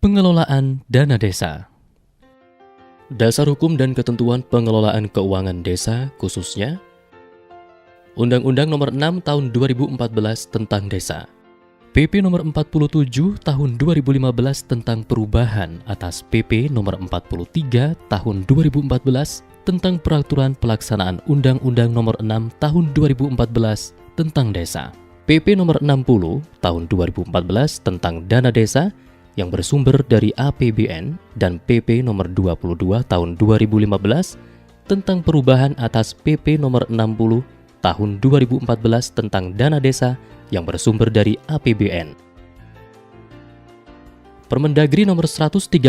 Pengelolaan dana desa. Dasar hukum dan ketentuan pengelolaan keuangan desa khususnya Undang-Undang Nomor 6 Tahun 2014 tentang Desa, PP Nomor 47 Tahun 2015 tentang perubahan atas PP Nomor 43 Tahun 2014 tentang peraturan pelaksanaan Undang-Undang Nomor 6 Tahun 2014 tentang Desa, PP Nomor 60 Tahun 2014 tentang Dana Desa yang bersumber dari APBN dan PP Nomor 22 Tahun 2015 tentang perubahan atas PP Nomor 60 Tahun 2014 tentang Dana Desa yang bersumber dari APBN. Permendagri Nomor 113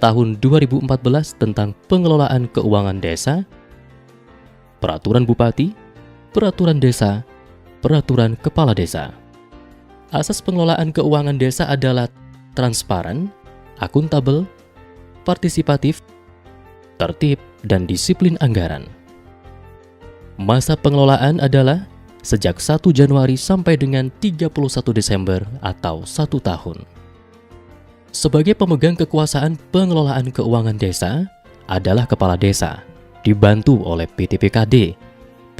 Tahun 2014 tentang pengelolaan keuangan desa, Peraturan Bupati, Peraturan Desa, Peraturan Kepala Desa. Asas pengelolaan keuangan desa adalah transparan, akuntabel, partisipatif, tertib, dan disiplin anggaran. Masa pengelolaan adalah sejak 1 Januari sampai dengan 31 Desember atau 1 tahun. Sebagai pemegang kekuasaan pengelolaan keuangan desa adalah Kepala Desa, dibantu oleh PTPKD,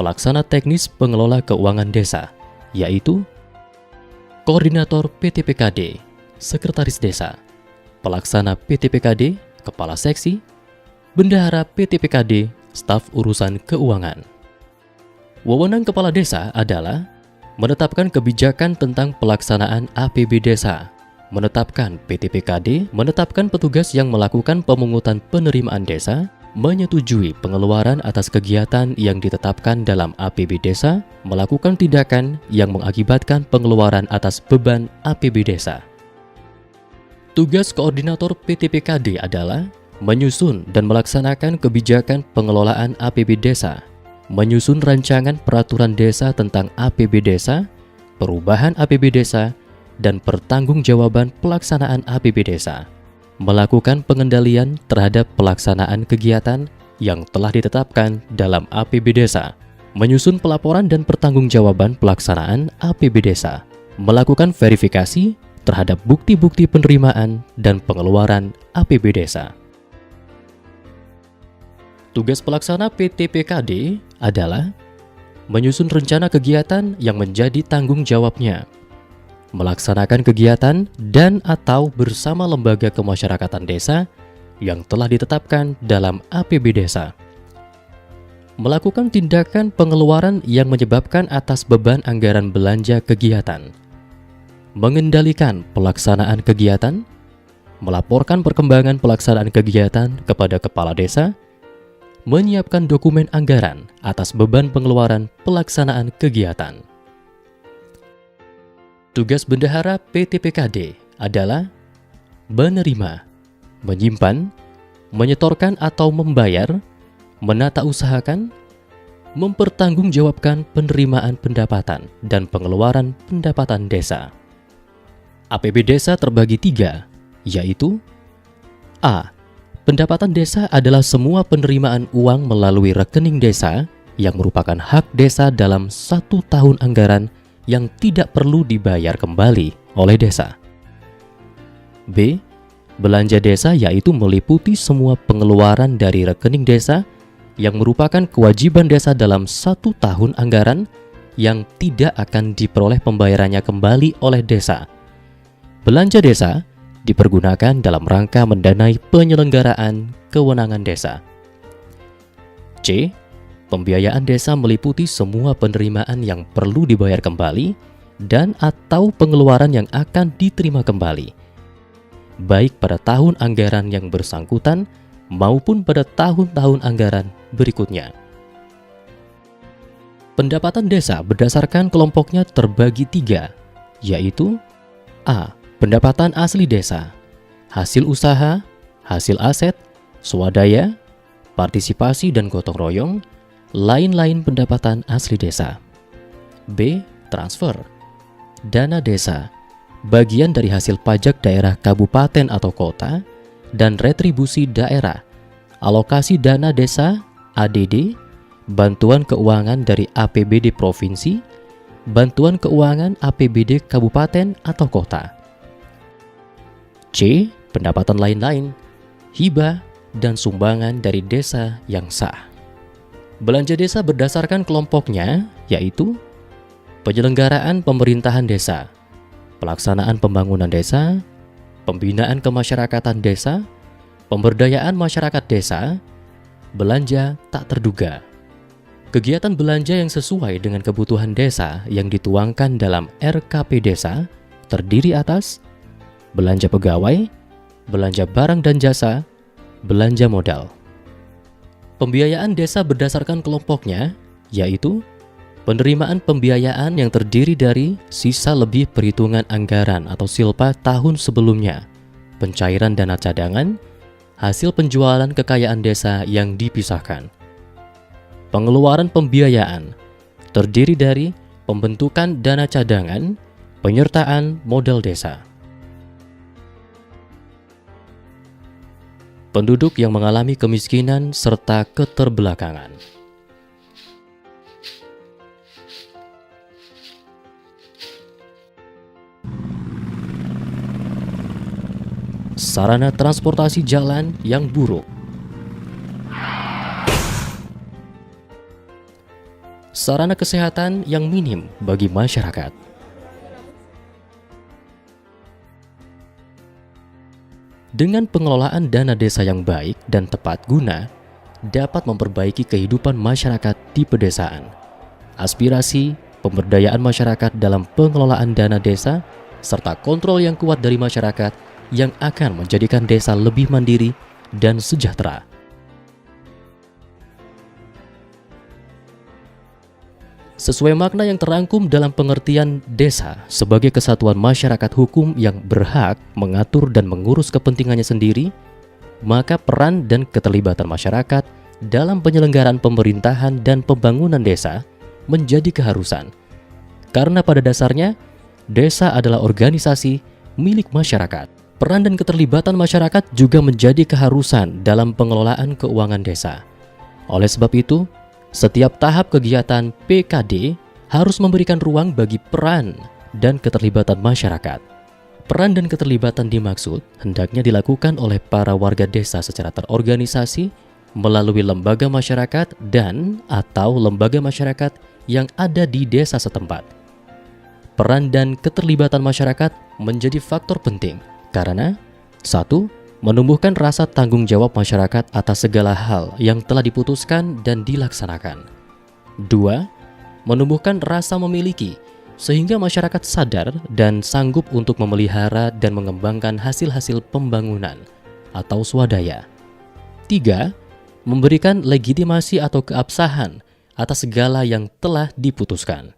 pelaksana teknis pengelola keuangan desa, yaitu Koordinator PTPKD, Sekretaris Desa, Pelaksana PTPKD, Kepala Seksi, Bendahara PTPKD, Staf Urusan Keuangan. Wewenang Kepala Desa adalah menetapkan kebijakan tentang pelaksanaan APB Desa, menetapkan PTPKD, menetapkan petugas yang melakukan pemungutan penerimaan desa, menyetujui pengeluaran atas kegiatan yang ditetapkan dalam APB Desa, melakukan tindakan yang mengakibatkan pengeluaran atas beban APB Desa. Tugas Koordinator PTPKD adalah menyusun dan melaksanakan kebijakan pengelolaan APB Desa, menyusun rancangan peraturan desa tentang APB Desa, perubahan APB Desa, dan pertanggungjawaban pelaksanaan APB Desa, melakukan pengendalian terhadap pelaksanaan kegiatan yang telah ditetapkan dalam APB Desa, menyusun pelaporan dan pertanggungjawaban pelaksanaan APB Desa, melakukan verifikasi terhadap bukti-bukti penerimaan dan pengeluaran APB Desa. Tugas pelaksana PTPKD adalah menyusun rencana kegiatan yang menjadi tanggung jawabnya, melaksanakan kegiatan dan atau bersama lembaga kemasyarakatan desa yang telah ditetapkan dalam APB Desa, melakukan tindakan pengeluaran yang menyebabkan atas beban anggaran belanja kegiatan, mengendalikan pelaksanaan kegiatan, melaporkan perkembangan pelaksanaan kegiatan kepada Kepala Desa, menyiapkan dokumen anggaran atas beban pengeluaran pelaksanaan kegiatan. Tugas Bendahara PTPKD adalah menerima, menyimpan, menyetorkan atau membayar, menata usahakan, mempertanggungjawabkan penerimaan pendapatan dan pengeluaran pendapatan desa. APB Desa terbagi 3, yaitu A. Pendapatan desa adalah semua penerimaan uang melalui rekening desa yang merupakan hak desa dalam 1 tahun anggaran yang tidak perlu dibayar kembali oleh desa. B. Belanja desa yaitu meliputi semua pengeluaran dari rekening desa yang merupakan kewajiban desa dalam 1 tahun anggaran yang tidak akan diperoleh pembayarannya kembali oleh desa. Belanja desa dipergunakan dalam rangka mendanai penyelenggaraan kewenangan desa. C. Pembiayaan desa meliputi semua penerimaan yang perlu dibayar kembali dan atau pengeluaran yang akan diterima kembali, baik pada tahun anggaran yang bersangkutan maupun pada tahun-tahun anggaran berikutnya. Pendapatan desa berdasarkan kelompoknya terbagi 3, yaitu A. Pendapatan asli desa, hasil usaha, hasil aset, swadaya, partisipasi dan gotong royong, lain-lain pendapatan asli desa. B. Transfer, dana desa, bagian dari hasil pajak daerah kabupaten atau kota, dan retribusi daerah, alokasi dana desa, ADD, bantuan keuangan dari APBD provinsi, bantuan keuangan APBD kabupaten atau kota. C. pendapatan lain-lain, hibah, dan sumbangan dari desa yang sah. Belanja desa berdasarkan kelompoknya, yaitu penyelenggaraan pemerintahan desa, pelaksanaan pembangunan desa, pembinaan kemasyarakatan desa, pemberdayaan masyarakat desa, belanja tak terduga. Kegiatan belanja yang sesuai dengan kebutuhan desa yang dituangkan dalam RKP desa terdiri atas belanja pegawai, belanja barang dan jasa, belanja modal. Pembiayaan desa berdasarkan kelompoknya, yaitu penerimaan pembiayaan yang terdiri dari sisa lebih perhitungan anggaran atau silpa tahun sebelumnya, pencairan dana cadangan, hasil penjualan kekayaan desa yang dipisahkan. Pengeluaran pembiayaan terdiri dari pembentukan dana cadangan, penyertaan modal desa. Penduduk yang mengalami kemiskinan serta keterbelakangan. Sarana transportasi jalan yang buruk. Sarana kesehatan yang minim bagi masyarakat. Dengan pengelolaan dana desa yang baik dan tepat guna, dapat memperbaiki kehidupan masyarakat di pedesaan. Aspirasi, pemberdayaan masyarakat dalam pengelolaan dana desa, serta kontrol yang kuat dari masyarakat yang akan menjadikan desa lebih mandiri dan sejahtera. Sesuai makna yang terangkum dalam pengertian desa sebagai kesatuan masyarakat hukum yang berhak mengatur dan mengurus kepentingannya sendiri, maka peran dan keterlibatan masyarakat dalam penyelenggaraan pemerintahan dan pembangunan desa menjadi keharusan. Karena pada dasarnya, desa adalah organisasi milik masyarakat. Peran dan keterlibatan masyarakat juga menjadi keharusan dalam pengelolaan keuangan desa. Oleh sebab itu, setiap tahap kegiatan PKD harus memberikan ruang bagi peran dan keterlibatan masyarakat. Peran dan keterlibatan dimaksud hendaknya dilakukan oleh para warga desa secara terorganisasi melalui lembaga masyarakat dan atau lembaga masyarakat yang ada di desa setempat. Peran dan keterlibatan masyarakat menjadi faktor penting karena 1. Menumbuhkan rasa tanggung jawab masyarakat atas segala hal yang telah diputuskan dan dilaksanakan. 2. Menumbuhkan rasa memiliki, sehingga masyarakat sadar dan sanggup untuk memelihara dan mengembangkan hasil-hasil pembangunan atau swadaya. 3. Memberikan legitimasi atau keabsahan atas segala yang telah diputuskan.